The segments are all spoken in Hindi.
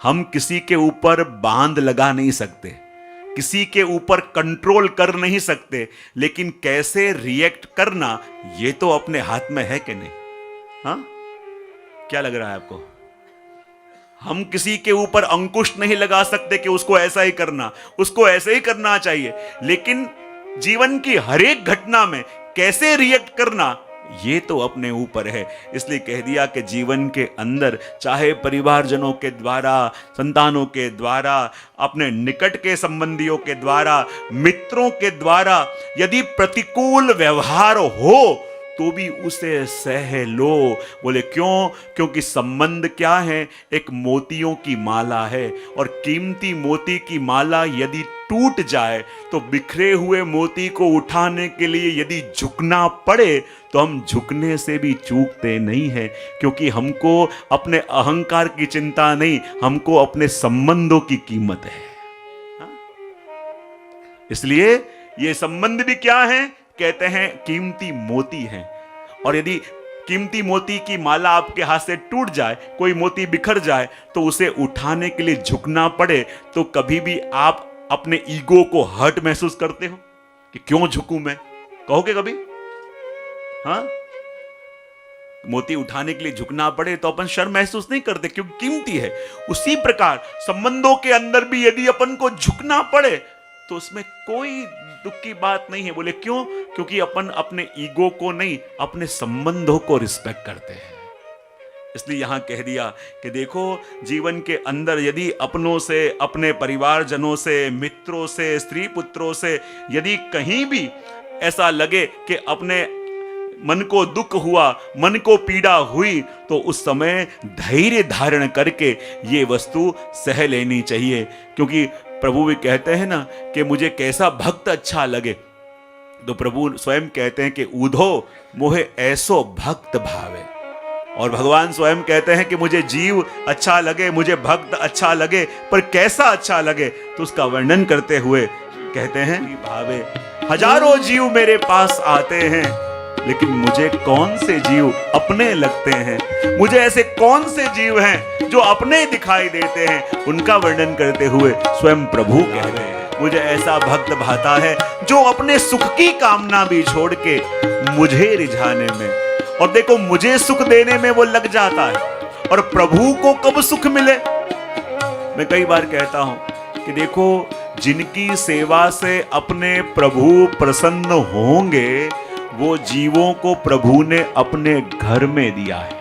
हम किसी के ऊपर बांध लगा नहीं सकते, किसी के ऊपर कंट्रोल कर नहीं सकते, लेकिन कैसे रिएक्ट करना ये तो अपने हाथ में है कि नहीं? हाँ, क्या लग रहा है आपको? हम किसी के ऊपर अंकुश नहीं लगा सकते कि उसको ऐसा ही करना, उसको ऐसे ही करना चाहिए, लेकिन जीवन की हर एक घटना में कैसे रिएक्ट करना ये तो अपने ऊपर है। इसलिए कह दिया कि जीवन के अंदर चाहे परिवारजनों के द्वारा, संतानों के द्वारा, अपने निकट के संबंधियों के द्वारा, मित्रों के द्वारा यदि प्रतिकूल व्यवहार हो तो भी उसे सह लो। बोले क्यों? क्योंकि संबंध क्या है? एक मोतियों की माला है, और कीमती मोती की माला यदि टूट जाए तो बिखरे हुए मोती को उठाने के लिए यदि झुकना पड़े तो हम झुकने से भी चूकते नहीं हैं, क्योंकि हमको अपने अहंकार की चिंता नहीं, हमको अपने संबंधों की कीमत है। इसलिए ये संबंध भी क्या है? कहते हैं कीमती मोती हैं। और यदि कीमती मोती की माला आपके हाथ से टूट जाए, कोई मोती बिखर जाए, तो उसे उठाने के लिए झुकना पड़े, तो कभी भी आप अपने ईगो को हर्ट महसूस करते हो कि क्यों झुकूं मैं? कहोगे कभी? हाँ, मोती उठाने के लिए झुकना पड़े तो अपन शर्म महसूस नहीं करते क्योंकि कीमती है। उसी प्रकार संबंधों के अंदर भी यदि अपन को झुकना पड़े तो उसमें कोई दुख की बात नहीं है। बोले क्यों? क्योंकि अपन अपने ईगो को नहीं, अपने संबंधों को रिस्पेक्ट करते हैं। इसलिए यहां कह दिया कि देखो, जीवन के अंदर यदि अपनों से, अपने परिवारजनों से, मित्रों से, स्त्री पुत्रों से यदि कहीं भी ऐसा लगे कि अपने मन को दुख हुआ, मन को पीड़ा हुई, तो उस समय धैर्य धारण करके ये वस्तु सह लेनी चाहिए। क्योंकि प्रभु भी कहते हैं ना कि मुझे कैसा भक्त अच्छा लगे, तो प्रभु स्वयं कहते हैं कि ऊधो मोहे ऐसो भक्त भावे। और भगवान स्वयं कहते हैं कि मुझे जीव अच्छा लगे, मुझे भक्त अच्छा लगे, पर कैसा अच्छा लगे? तो उसका वर्णन करते हुए कहते हैं भावे हजारों जीव मेरे पास आते हैं, लेकिन मुझे कौन से जीव अपने लगते हैं? मुझे ऐसे कौन से जीव हैं जो अपने दिखाई देते हैं? उनका वर्णन करते हुए स्वयं प्रभु कहते हैं मुझे ऐसा भक्त भाता है जो अपने सुख की कामना भी छोड़ के मुझे रिझाने में, और देखो मुझे सुख देने में वो लग जाता है। और प्रभु को कब सुख मिले? मैं कई बार कहता हूं कि देखो, जिनकी सेवा से अपने प्रभु प्रसन्न होंगे वो जीवों को प्रभु ने अपने घर में दिया है।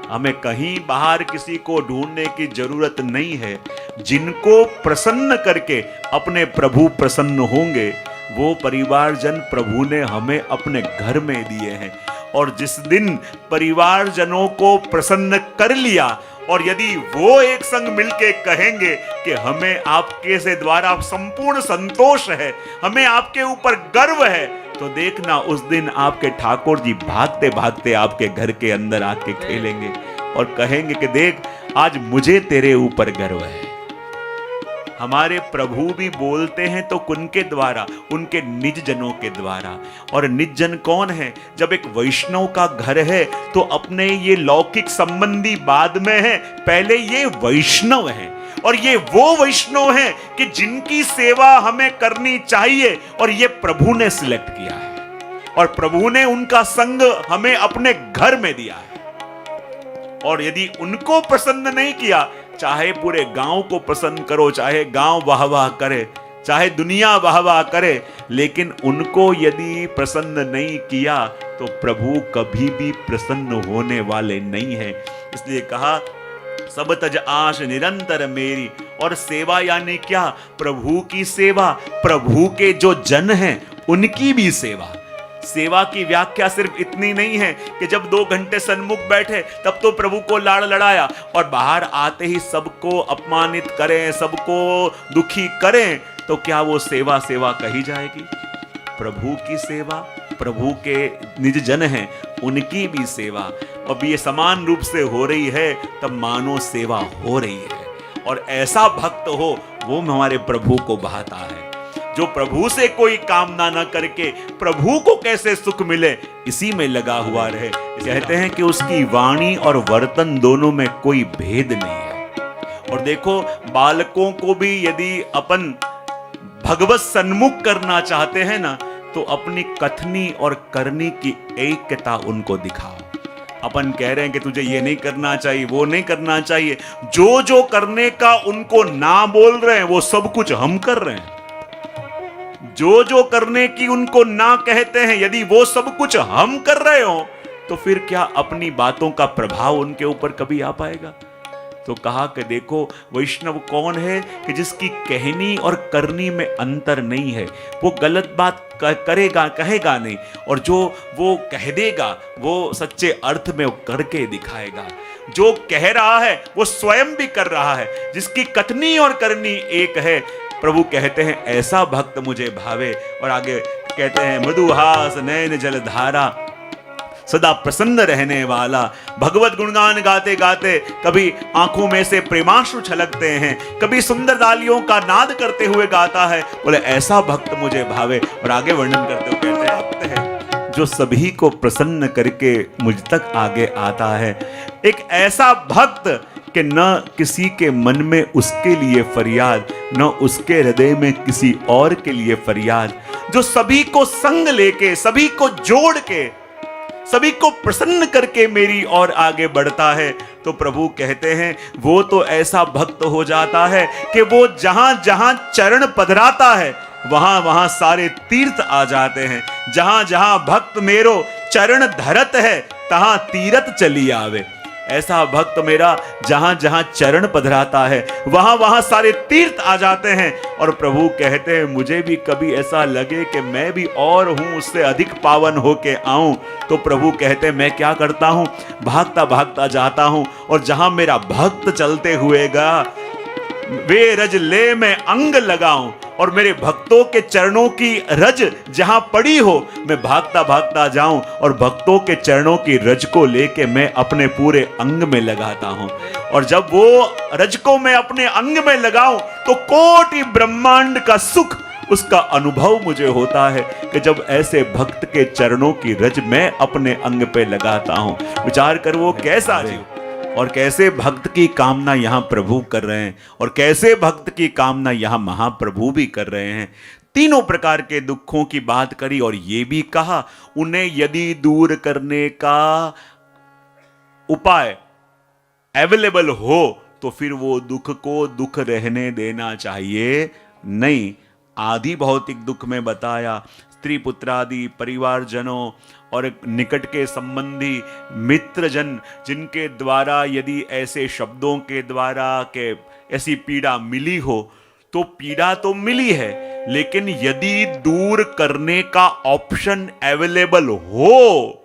हमें कहीं बाहर किसी को ढूंढने की जरूरत नहीं है। जिनको प्रसन्न करके अपने प्रभु प्रसन्न होंगे वो परिवारजन प्रभु ने हमें अपने घर में दिए हैं। और जिस दिन परिवारजनों को प्रसन्न कर लिया, और यदि वो एक संग मिलके कहेंगे कि हमें आपके से द्वारा संपूर्ण संतोष है, हमें आपके ऊपर गर्व है, तो देखना उस दिन आपके ठाकुर जी भागते भागते आपके घर के अंदर आके खेलेंगे और कहेंगे कि देख आज मुझे तेरे ऊपर गर्व है। हमारे प्रभु भी बोलते हैं तो उनके द्वारा, उनके निज जनों के द्वारा। और निज जन कौन है? जब एक वैष्णव का घर है तो अपने ये लौकिक संबंधी बाद में है, पहले ये वैष्णव है। और ये वो वैष्णव हैं कि जिनकी सेवा हमें करनी चाहिए, और ये प्रभु ने सिलेक्ट किया है, और प्रभु ने उनका संग हमें अपने घर में दिया है। और यदि उनको प्रसन्न नहीं किया, चाहे पूरे गांव को प्रसन्न करो, चाहे गांव वाह वाह करे, चाहे दुनिया वाह वाह करे, लेकिन उनको यदि प्रसन्न नहीं किया तो प्रभु कभी भी प्रसन्न होने वाले नहीं है। इसलिए कहा सब तज आश निरंतर मेरी। और सेवा यानी क्या? प्रभु की सेवा, प्रभु के जो जन हैं उनकी भी सेवा। सेवा की व्याख्या सिर्फ इतनी नहीं है कि जब 2 घंटे सन्मुख बैठे तब तो प्रभु को लाड़ लड़ाया और बाहर आते ही सबको अपमानित करें, सबको दुखी करें, तो क्या वो सेवा सेवा कही जाएगी? प्रभु की सेवा, प्रभु के निज जन हैं उनकी भी सेवा, अब ये समान रूप से हो रही है, तब मानो सेवा हो रही है। और ऐसा भक्त हो वो हमारे प्रभु को भाता है, जो प्रभु से कोई कामना न करके प्रभु को कैसे सुख मिले इसी में लगा हुआ रहे। कहते हैं कि उसकी वाणी और वर्तन दोनों में कोई भेद नहीं है। और देखो, बालकों को भी यदि अपन भगवत सन्मुख करना चाहते हैं ना, तो अपनी कथनी और करनी की एकता उनको दिखाओ। अपन कह रहे हैं कि तुझे ये नहीं करना चाहिए, वो नहीं करना चाहिए, जो जो करने का उनको ना बोल रहे हैं वो सब कुछ हम कर रहे हैं। जो जो करने की उनको ना कहते हैं, यदि वो सब कुछ हम कर रहे हो, तो फिर क्या अपनी बातों का प्रभाव उनके ऊपर कभी आ पाएगा? तो कहा कि देखो, वैष्णव कौन है कि जिसकी कहनी और करनी में अंतर नहीं है। वो गलत बात करेगा, कहेगा नहीं, और जो वो कह देगा वो सच्चे अर्थ में वो करके दिखाएगा। जो कह रहा है वो स्वयं भी कर रहा है, जिसकी कथनी और करनी एक है। प्रभु कहते हैं ऐसा भक्त मुझे भावे। और आगे कहते हैं मधुहास नयन जलधारा, सदा प्रसन्न रहने वाला। भगवत गुणगान गाते गाते कभी आंखों में से प्रेमाश्रु छलकते हैं, कभी सुंदर तालियों का नाद करते हुए गाता है। बोले ऐसा भक्त मुझे भावे। और आगे वर्णन करते हुए कहते हैं भक्त है जो सभी को प्रसन्न करके मुझ तक आगे आता है। एक ऐसा भक्त कि न किसी के मन में उसके लिए फरियाद, न उसके हृदय में किसी और के लिए फरियाद, जो सभी को संग लेके, सभी को जोड़ के, सभी को प्रसन्न करके मेरी और आगे बढ़ता है। तो प्रभु कहते हैं वो तो ऐसा भक्त हो जाता है कि वो जहां जहां चरण पधराता है वहां वहां सारे तीर्थ आ जाते हैं। जहां जहां भक्त मेरो चरण धरत है तहां तीरथ चली आवे। ऐसा भक्त मेरा जहां जहां चरण पधराता है वहां वहां सारे तीर्थ आ जाते हैं। और प्रभु कहते हैं मुझे भी कभी ऐसा लगे कि मैं भी और हूं, उससे अधिक पावन होके आऊं, तो प्रभु कहते हैं मैं क्या करता हूं, भागता भागता जाता हूं, और जहां मेरा भक्त चलते हुए गा वे रज ले मैं अंग लगाऊं, और मेरे भक्तों के चरणों की रज जहां पड़ी हो मैं भागता भागता जाऊं, और भक्तों के चरणों की रज को लेके मैं अपने पूरे अंग में लगाता हूं। और जब वो रज को मैं अपने अंग में लगाऊं तो कोटि ब्रह्मांड का सुख, उसका अनुभव मुझे होता है कि जब ऐसे भक्त के चरणों की रज मैं अपने अंग पे लगाता हूं। विचार कर वो कैसा जीव और कैसे भक्त की कामना यहां प्रभु कर रहे हैं, और कैसे भक्त की कामना यहां महाप्रभु भी कर रहे हैं। तीनों प्रकार के दुखों की बात करी और ये भी कहा उन्हें यदि दूर करने का उपाय अवेलेबल हो तो फिर वो दुख को दुख रहने देना चाहिए नहीं। आदि भौतिक दुख में बताया, स्त्री पुत्र आदि परिवारजनों और निकट के संबंधी मित्रजन जिनके द्वारा यदि ऐसे शब्दों के द्वारा के ऐसी पीड़ा मिली हो, तो पीड़ा तो मिली है, लेकिन यदि दूर करने का ऑप्शन अवेलेबल हो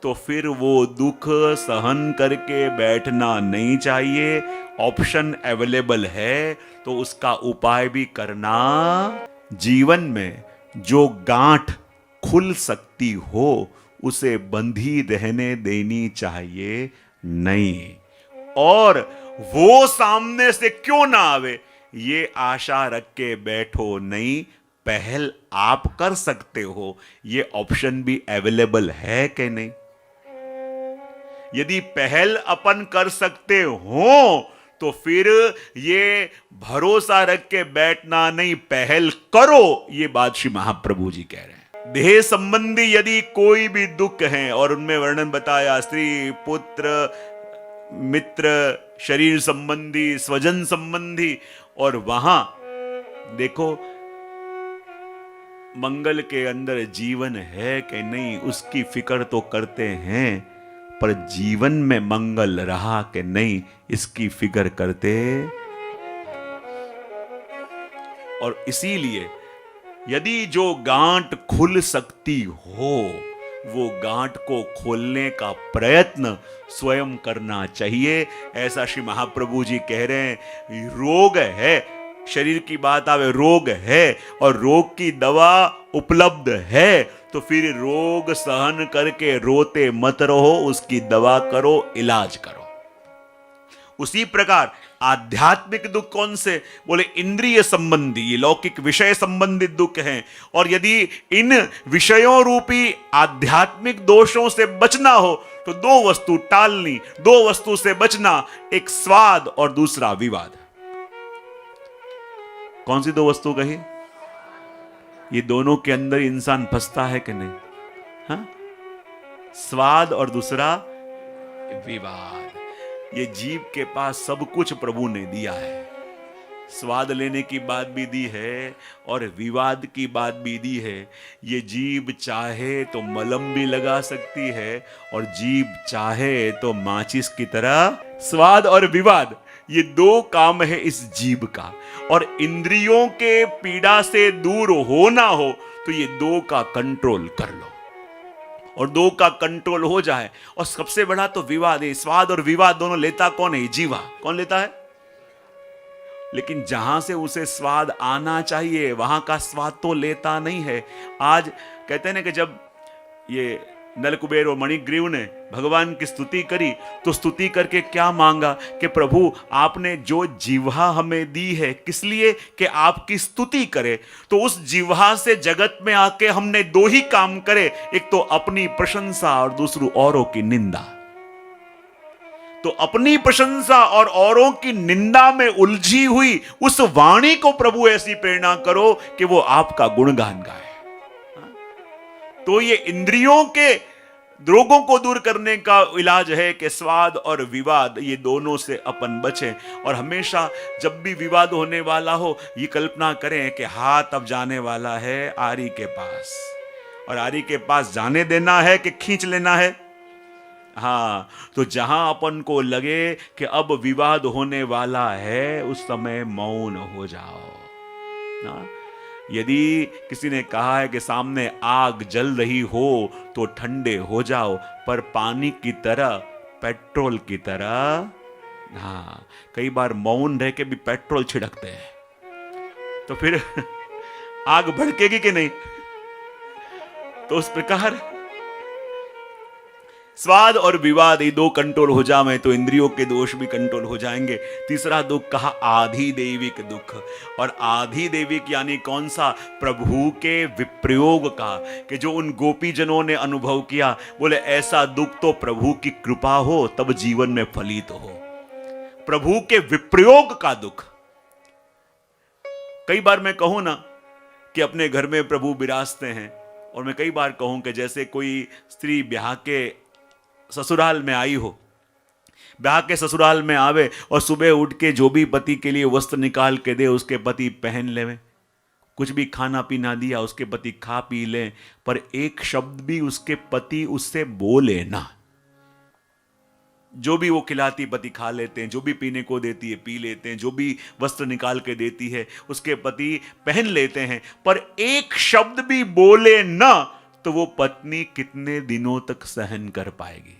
तो फिर वो दुख सहन करके बैठना नहीं चाहिए। ऑप्शन अवेलेबल है तो उसका उपाय भी करना। जीवन में जो गांठ खुल सकती हो उसे बंधी रहने देनी चाहिए नहीं, और वो सामने से क्यों ना आवे ये आशा रख के बैठो नहीं। पहल आप कर सकते हो, ये ऑप्शन भी अवेलेबल है कि नहीं। यदि पहल अपन कर सकते हो तो फिर ये भरोसा रख के बैठना नहीं, पहल करो। ये बात श्री महाप्रभु जी कह रहे हैं। देह संबंधी यदि कोई भी दुख है, और उनमें वर्णन बताया स्त्री पुत्र मित्र शरीर संबंधी स्वजन संबंधी, और वहां देखो मंगल के अंदर जीवन है कि नहीं उसकी फिक्र तो करते हैं, पर जीवन में मंगल रहा कि नहीं इसकी फिक्र करते। और इसीलिए यदि जो गांठ खुल सकती हो वो गांठ को खोलने का प्रयत्न स्वयं करना चाहिए। ऐसा श्री महाप्रभु जी कह रहे हैं। रोग है, शरीर की बात आवे, रोग है और रोग की दवा उपलब्ध है, तो फिर रोग सहन करके रोते मत रहो, उसकी दवा करो, इलाज करो। उसी प्रकार आध्यात्मिक दुख कौन से? बोले इंद्रिय संबंधी, ये लौकिक विषय संबंधित दुख हैं। और यदि इन विषयों रूपी आध्यात्मिक दोषों से बचना हो तो दो वस्तु टालनी, दो वस्तु से बचना, एक स्वाद और दूसरा विवाद। कौन सी दो वस्तु कही? ये दोनों के अंदर इंसान फंसता है कि नहीं? हाँ, स्वाद और दूसरा विवाद। ये जीव के पास सब कुछ प्रभु ने दिया है। स्वाद लेने की बात भी दी है और विवाद की बात भी दी है। ये जीभ चाहे तो मलम भी लगा सकती है और जीभ चाहे तो माचिस की तरह। स्वाद और विवाद ये दो काम है इस जीभ का, और इंद्रियों के पीड़ा से दूर होना हो तो ये दो का कंट्रोल कर लो, और दो का कंट्रोल हो जाए। और सबसे बड़ा तो विवाद है। स्वाद और विवाद दोनों लेता कौन है? जीवा। कौन लेता है? लेकिन जहां से उसे स्वाद आना चाहिए वहां का स्वाद तो लेता नहीं है। आज कहते हैं ना कि जब ये नलकुबेर और मणिग्रीव ने भगवान की स्तुति करी तो स्तुति करके क्या मांगा कि प्रभु आपने जो जिह्वा हमें दी है किस लिए? कि आपकी स्तुति करे। तो उस जिह्वा से जगत में आके हमने दो ही काम करे, एक तो अपनी प्रशंसा और दूसरी औरों की निंदा। तो अपनी प्रशंसा और औरों की निंदा में उलझी हुई उस वाणी को प्रभु ऐसी प्रेरणा करो कि वो आपका गुणगान गाए। तो ये इंद्रियों के रोगों को दूर करने का इलाज है कि स्वाद और विवाद ये दोनों से अपन बचें। और हमेशा जब भी विवाद होने वाला हो ये कल्पना करें कि हाथ अब जाने वाला है आरी के पास, और आरी के पास जाने देना है कि खींच लेना है? हाँ, तो जहां अपन को लगे कि अब विवाद होने वाला है उस समय मौन हो जाओ ना। यदि किसी ने कहा है कि सामने आग जल रही हो तो ठंडे हो जाओ, पर पानी की तरह, पेट्रोल की तरह। हाँ, कई बार मौन रह के भी पेट्रोल छिड़कते हैं तो फिर आग भड़केगी कि नहीं? तो उस प्रकार स्वाद और विवाद ये दो कंट्रोल हो जाए तो इंद्रियों के दोष भी कंट्रोल हो जाएंगे। तीसरा दुख कहा आधिदैविक दुख। और आधिदैविक यानी कौन सा? प्रभु के विप्रयोग का, कि जो उन गोपी जनों ने अनुभव किया। बोले ऐसा दुख तो प्रभु की कृपा हो तब जीवन में फलित हो। प्रभु के विप्रयोग का दुख। कई बार मैं कहूं ना कि अपने घर में प्रभु विराजते हैं, और मैं कई बार कहूं कि जैसे कोई स्त्री ब्याह के ससुराल में आई हो, ब्याह के ससुराल में आवे और सुबह उठ के जो भी पति के लिए वस्त्र निकाल के दे उसके पति पहन लेवे। कुछ भी खाना पीना दिया उसके पति खा पी ले, पर एक शब्द भी उसके पति उससे बोले ना। जो भी वो खिलाती पति खा लेते हैं, जो भी पीने को देती है पी लेते हैं, जो भी वस्त्र निकाल के देती है उसके पति पहन लेते हैं, पर एक शब्द भी बोले ना तो वो पत्नी कितने दिनों तक सहन कर पाएगी?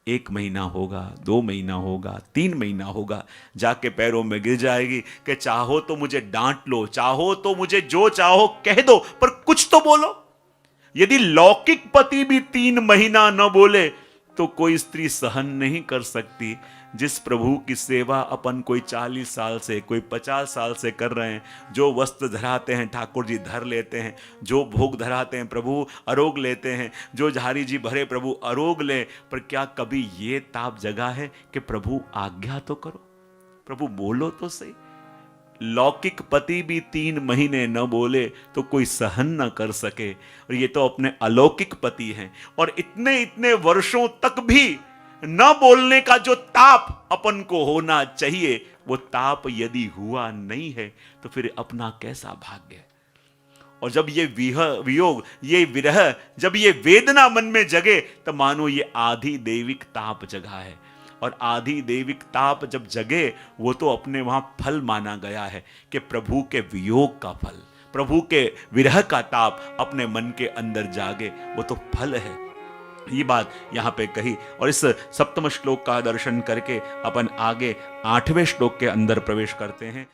1 महीना होगा, 2 महीना होगा, 3 महीना होगा, जाके पैरों में गिर जाएगी कि चाहो तो मुझे डांट लो, चाहो तो मुझे जो चाहो कह दो, पर कुछ तो बोलो। यदि लौकिक पति भी 3 महीना न बोले तो कोई स्त्री सहन नहीं कर सकती। जिस प्रभु की सेवा अपन कोई 40 साल से, कोई 50 साल से कर रहे हैं, जो वस्त्र धराते हैं ठाकुर जी धर लेते हैं, जो भोग धराते हैं प्रभु अरोग लेते हैं, जो झारी जी भरे प्रभु अरोग ले, पर क्या कभी ये ताप जगा है कि प्रभु आज्ञा तो करो, प्रभु बोलो तो सही। लौकिक पति भी 3 महीने न बोले तो कोई सहन न कर सके, और ये तो अपने अलौकिक पति हैं। और इतने इतने वर्षों तक भी न बोलने का जो ताप अपन को होना चाहिए, वो ताप यदि हुआ नहीं है तो फिर अपना कैसा भाग्य। और जब ये वियोग, ये विरह, जब ये वेदना मन में जगे तब मानो ये आधि दैविक ताप जगा है। और आधि दैविक ताप जब जगे वो तो अपने वहां फल माना गया है कि प्रभु के वियोग का फल, प्रभु के विरह का ताप अपने मन के अंदर जागे, वो तो फल है। ये बात यहां पे कही। और इस 7वें श्लोक का दर्शन करके अपन आगे 8वें श्लोक के अंदर प्रवेश करते हैं।